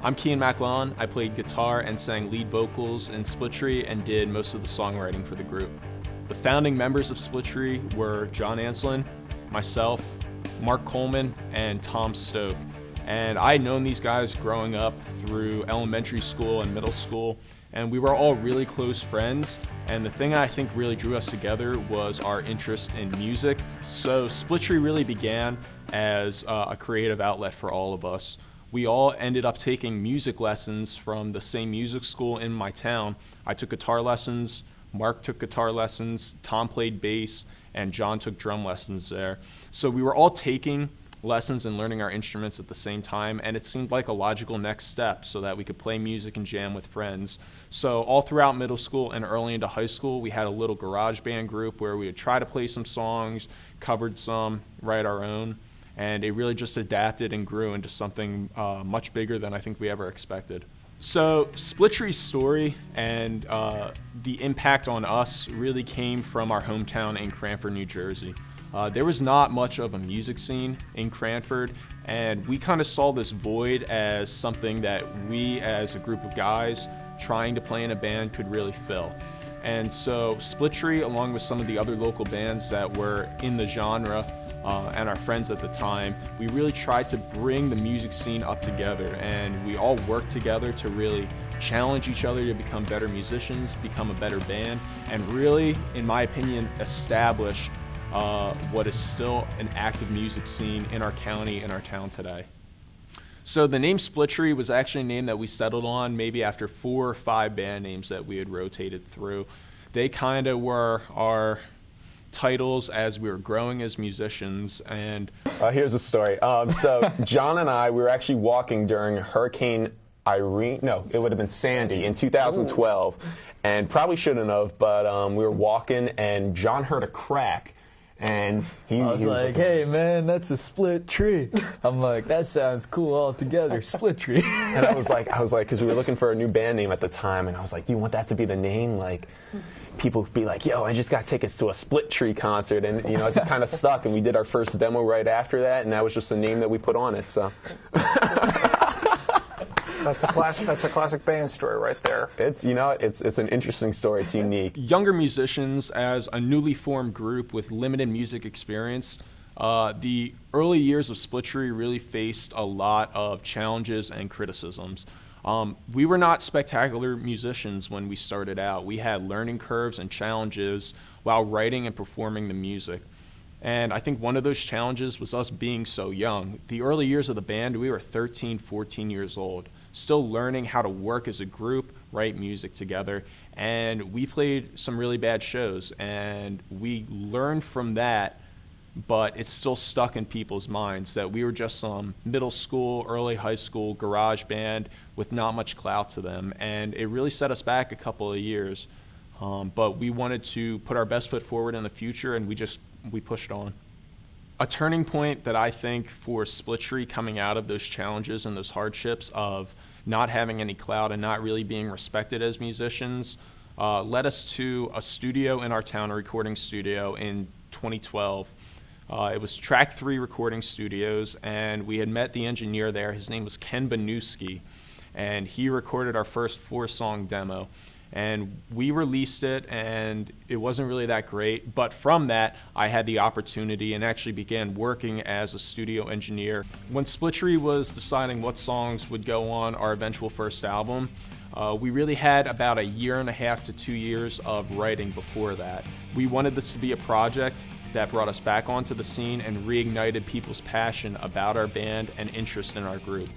I'm Kean McLellan. I played guitar and sang lead vocals in Splittree and did most of the songwriting for the group. The founding members of Splittree were John Anslin, myself, Mark Coleman, and Tom Stoke. And I had known these guys growing up through elementary school and middle school, and we were all really close friends. And the thing I think really drew us together was our interest in music. So Splittree really began as a creative outlet for all of us. We all ended up taking music lessons from the same music school in my town. I took guitar lessons, Mark took guitar lessons, Tom played bass, and John took drum lessons there. So we were all taking lessons and learning our instruments at the same time, and it seemed like a logical next step so that we could play music and jam with friends. So all throughout middle school and early into high school, we had a little garage band group where we would try to play some songs, covered some, write our own, and it really just adapted and grew into something much bigger than I think we ever expected. So Splittree's story and the impact on us really came from our hometown in Cranford, New Jersey. There was not much of a music scene in Cranford, and we kind of saw this void as something that we as a group of guys trying to play in a band could really fill. And so Splittree, along with some of the other local bands that were in the genre and our friends at the time, we really tried to bring the music scene up together, and we all worked together to really challenge each other to become better musicians, become a better band, and really, in my opinion, establish what is still an active music scene in our county and our town today. So the name Splittree was actually a name that we settled on maybe after 4 or 5 band names that we had rotated through. They kind of were our titles as we were growing as musicians. And here's a story. So John and I, we were actually walking during Hurricane Irene, no, it would have been Sandy in 2012, and probably shouldn't have, but we were walking and John heard a crack. And I was like, hey man, that's a split tree. I'm like, that sounds cool altogether, Splittree. And I was like, because we were looking for a new band name at the time, and I was like, do you want that to be the name? Like, people would be like, yo, I just got tickets to a Splittree concert, and you know, it just kind of stuck. And we did our first demo right after that, and that was just the name that we put on it. So. That's a classic band story right there. It's an interesting story. It's unique. Younger musicians, as a newly formed group with limited music experience, the early years of Splittree really faced a lot of challenges and criticisms. We were not spectacular musicians when we started out. We had learning curves and challenges while writing and performing the music. And I think one of those challenges was us being so young. The early years of the band, we were 13, 14 years old, still learning how to work as a group, write music together. And we played some really bad shows, and we learned from that, but it's still stuck in people's minds that we were just some middle school, early high school garage band with not much clout to them. And it really set us back a couple of years. But we wanted to put our best foot forward in the future, and we pushed on. A turning point that I think for Splittree coming out of those challenges and those hardships of not having any clout and not really being respected as musicians led us to a studio in our town, a recording studio in 2012. It was Track 3 Recording Studios, and we had met the engineer there. His name was Ken Banuski, and he recorded our first 4-song demo. And we released it, and it wasn't really that great. But from that, I had the opportunity and actually began working as a studio engineer. When Splittree was deciding what songs would go on our eventual first album, we really had about 1.5 years to 2 years of writing before that. We wanted this to be a project that brought us back onto the scene and reignited people's passion about our band and interest in our group.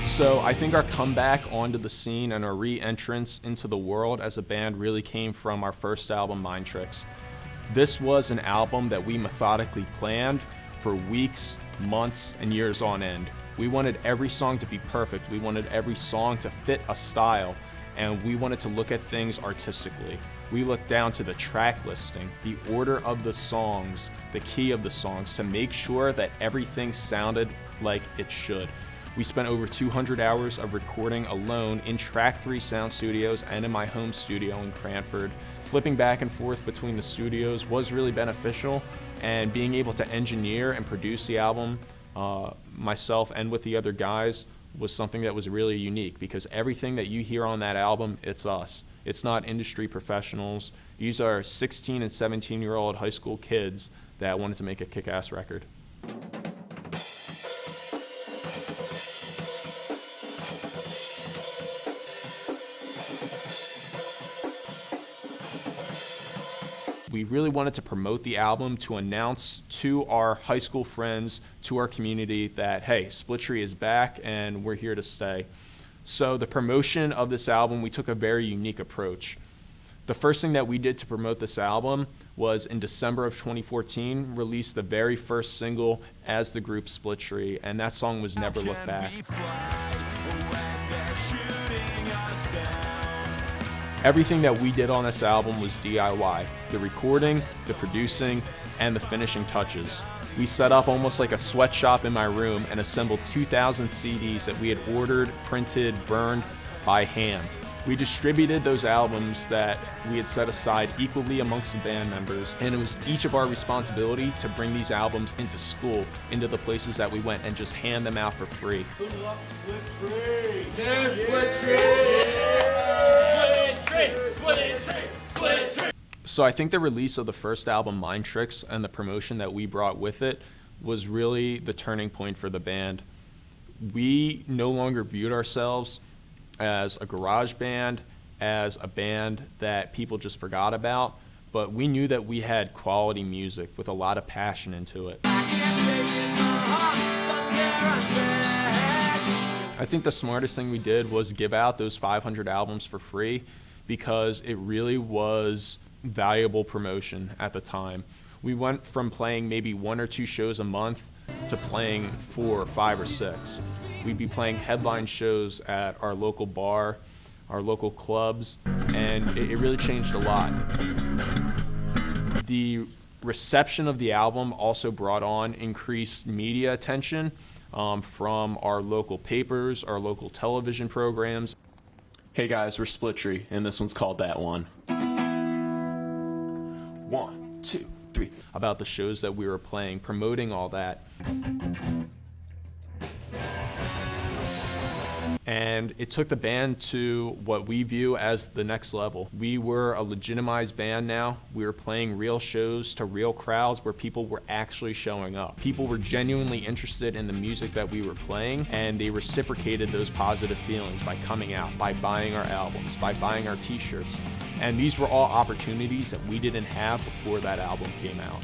So I think our comeback onto the scene and our re-entrance into the world as a band really came from our first album, Mind Tricks. This was an album that we methodically planned for weeks, months, and years on end. We wanted every song to be perfect. We wanted every song to fit a style, and we wanted to look at things artistically. We looked down to the track listing, the order of the songs, the key of the songs, to make sure that everything sounded like it should. We spent over 200 hours of recording alone in Track 3 Sound Studios and in my home studio in Cranford. Flipping back and forth between the studios was really beneficial, and being able to engineer and produce the album myself and with the other guys was something that was really unique, because everything that you hear on that album, it's us. It's not industry professionals. These are 16 and 17-year-old high school kids that wanted to make a kick-ass record. We really wanted to promote the album to announce to our high school friends, to our community, that, hey, Splittree is back and we're here to stay. So the promotion of this album, we took a very unique approach. The first thing that we did to promote this album was in December of 2014, release the very first single as the group Splittree, and that song was Never Look Back. Everything that we did on this album was DIY. The recording, the producing, and the finishing touches. We set up almost like a sweatshop in my room and assembled 2,000 CDs that we had ordered, printed, burned by hand. We distributed those albums that we had set aside equally amongst the band members, and it was each of our responsibility to bring these albums into school, into the places that we went, and just hand them out for free. Splittree! Yes, Splittree! Splittree! So I think the release of the first album, Mind Tricks, and the promotion that we brought with it was really the turning point for the band. We no longer viewed ourselves as a garage band, as a band that people just forgot about, but we knew that we had quality music with a lot of passion into it. I think the smartest thing we did was give out those 500 albums for free, because it really was valuable promotion at the time. We went from playing maybe 1 or 2 shows a month to playing 4 or 5 or 6. We'd be playing headline shows at our local bar, our local clubs, and it really changed a lot. The reception of the album also brought on increased media attention from our local papers, our local television programs. Hey guys, we're Splittree, and this one's called That One. 1, 2, 3. About the shows that we were playing, promoting all that. And it took the band to what we view as the next level. We were a legitimized band now. We were playing real shows to real crowds where people were actually showing up. People were genuinely interested in the music that we were playing, and they reciprocated those positive feelings by coming out, by buying our albums, by buying our t-shirts. And these were all opportunities that we didn't have before that album came out.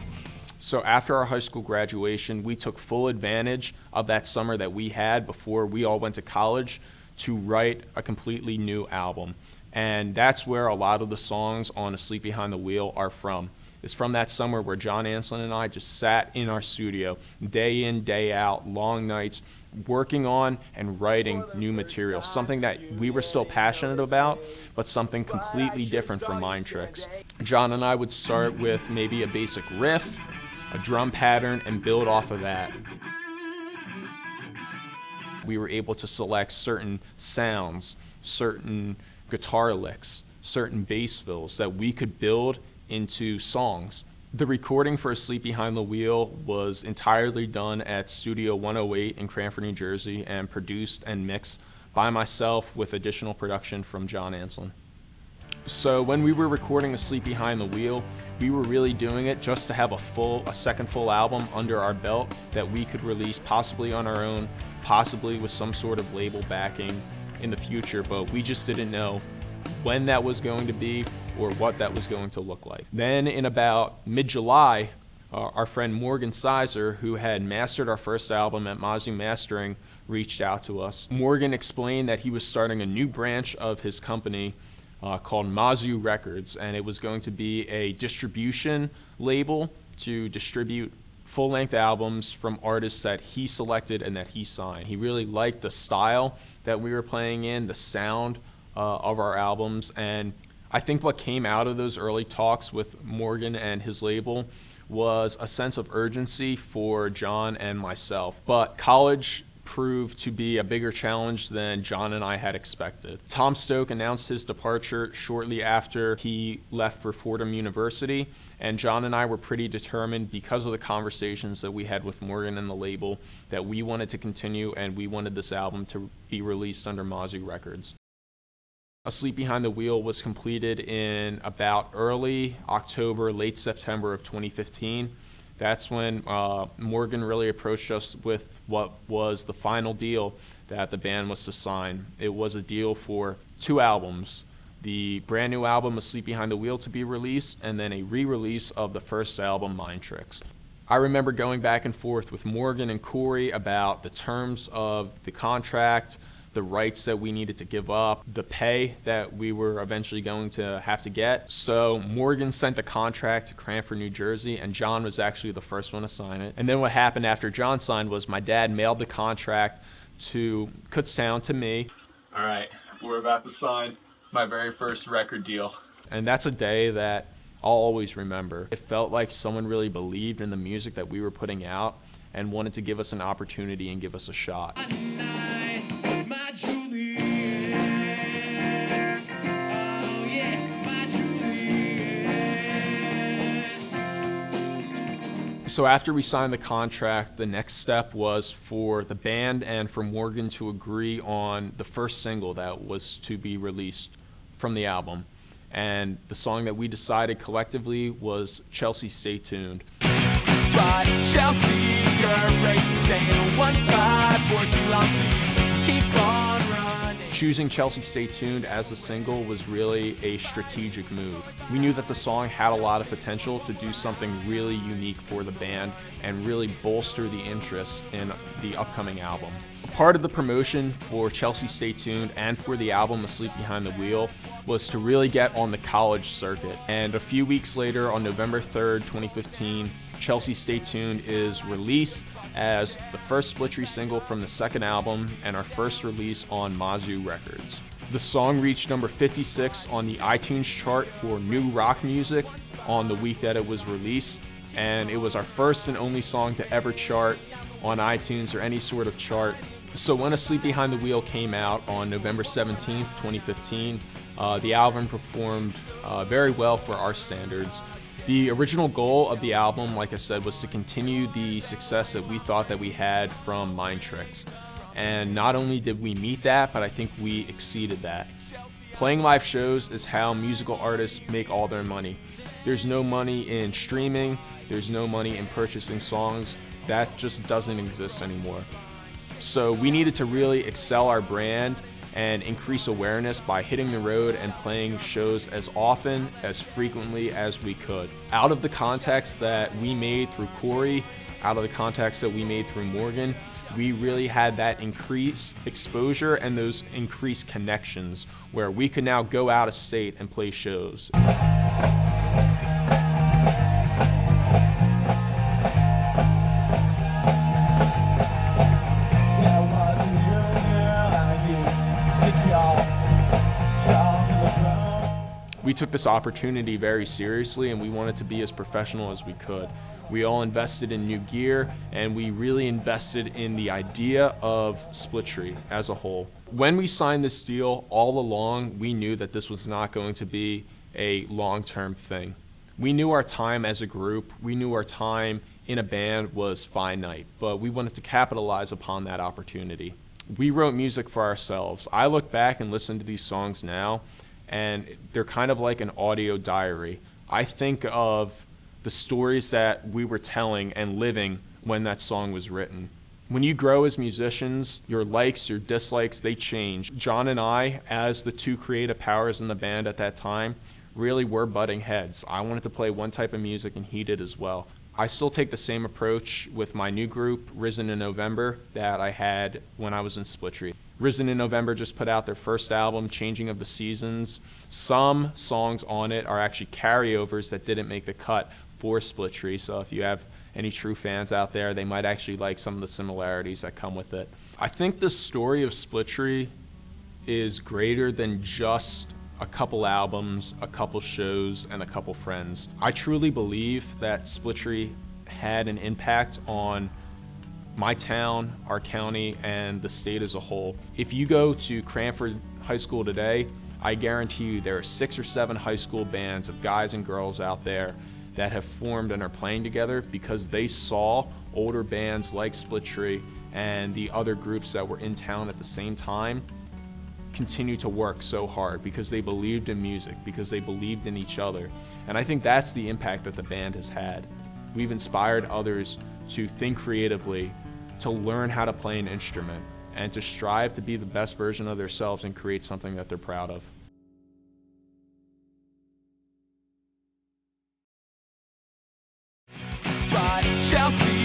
So after our high school graduation, we took full advantage of that summer that we had before we all went to college to write a completely new album. And that's where a lot of the songs on Asleep Behind the Wheel are from. It's from that summer where John Anslin and I just sat in our studio day in, day out, long nights, working on and writing new material, something that we were still passionate about, but something completely different from Mind Tricks. John and I would start with maybe a basic riff, a drum pattern, and build off of that. We were able to select certain sounds, certain guitar licks, certain bass fills that we could build into songs. The recording for Asleep Behind the Wheel was entirely done at Studio 108 in Cranford, New Jersey, and produced and mixed by myself with additional production from John Anslin. So when we were recording Asleep Behind the Wheel, we were really doing it just to have a second full album under our belt that we could release possibly on our own, possibly with some sort of label backing in the future, but we just didn't know when that was going to be or what that was going to look like. Then in about mid-July, our friend Morgan Sizer, who had mastered our first album at Mazu Mastering, reached out to us. Morgan explained that he was starting a new branch of his company called Mazu Records, and it was going to be a distribution label to distribute full-length albums from artists that he selected and that he signed. He really liked the style that we were playing in, the sound of our albums, and I think what came out of those early talks with Morgan and his label was a sense of urgency for John and myself. But college proved to be a bigger challenge than John and I had expected. Tom Stoke announced his departure shortly after he left for Fordham University, and John and I were pretty determined, because of the conversations that we had with Morgan and the label, that we wanted to continue and we wanted this album to be released under Mazoo Records. Asleep Behind the Wheel was completed in about early October, late September of 2015. That's when Morgan really approached us with what was the final deal that the band was to sign. It was a deal for 2 albums. The brand new album, Asleep Behind the Wheel, to be released, and then a re-release of the first album, Mind Tricks. I remember going back and forth with Morgan and Corey about the terms of the contract, the rights that we needed to give up, the pay that we were eventually going to have to get. So Morgan sent the contract to Cranford, New Jersey, and John was actually the first one to sign it. And then what happened after John signed was my dad mailed the contract to Kutztown to me. All right, we're about to sign my very first record deal. And that's a day that I'll always remember. It felt like someone really believed in the music that we were putting out and wanted to give us an opportunity and give us a shot. So after we signed the contract, the next step was for the band and for Morgan to agree on the first single that was to be released from the album. And the song that we decided collectively was Chelsea, Stay Tuned. But Chelsea, you're afraid to stay in one spot for too long, so you keep on running. Choosing Chelsea, Stay Tuned as the single was really a strategic move. We knew that the song had a lot of potential to do something really unique for the band and really bolster the interest in the upcoming album. Part of the promotion for Chelsea, Stay Tuned and for the album Asleep Behind the Wheel was to really get on the college circuit. And a few weeks later, on November 3rd, 2015, Chelsea, Stay Tuned is released as the first Splittree single from the second album and our first release on Mazoo Records. The song reached number 56 on the iTunes chart for new rock music on the week that it was released, and it was our first and only song to ever chart on iTunes or any sort of chart. So when Asleep Behind the Wheel came out on November 17th, 2015, the album performed very well for our standards. The original goal of the album, like I said, was to continue the success that we thought that we had from Mind Tricks. And not only did we meet that, but I think we exceeded that. Playing live shows is how musical artists make all their money. There's no money in streaming, there's no money in purchasing songs. That just doesn't exist anymore. So we needed to really excel our brand and increase awareness by hitting the road and playing shows as often, as frequently as we could. Out of the contacts that we made through Corey, out of the contacts that we made through Morgan, we really had that increased exposure and those increased connections where we could now go out of state and play shows. We took this opportunity very seriously and we wanted to be as professional as we could. We all invested in new gear and we really invested in the idea of Splittree as a whole. When we signed this deal, all along we knew that this was not going to be a long-term thing. We knew our time as a group, we knew our time in a band was finite, but we wanted to capitalize upon that opportunity. We wrote music for ourselves. I look back and listen to these songs now and they're kind of like an audio diary. I think of the stories that we were telling and living when that song was written. When you grow as musicians, your likes, your dislikes, they change. John and I, as the two creative powers in the band at that time, really were butting heads. I wanted to play one type of music and he did as well. I still take the same approach with my new group, Risen in November, that I had when I was in Splittree. Risen in November just put out their first album, Changing of the Seasons. Some songs on it are actually carryovers that didn't make the cut for Splittree, so if you have any true fans out there, they might actually like some of the similarities that come with it. I think the story of Splittree is greater than just a couple albums, a couple shows, and a couple friends. I truly believe that Splittree had an impact on my town, our county, and the state as a whole. If you go to Cranford High School today, I guarantee you there are 6 or 7 high school bands of guys and girls out there that have formed and are playing together because they saw older bands like Splittree and the other groups that were in town at the same time continue to work so hard because they believed in music, because they believed in each other. And I think that's the impact that the band has had. We've inspired others to think creatively, to learn how to play an instrument, and to strive to be the best version of themselves and create something that they're proud of. Chelsea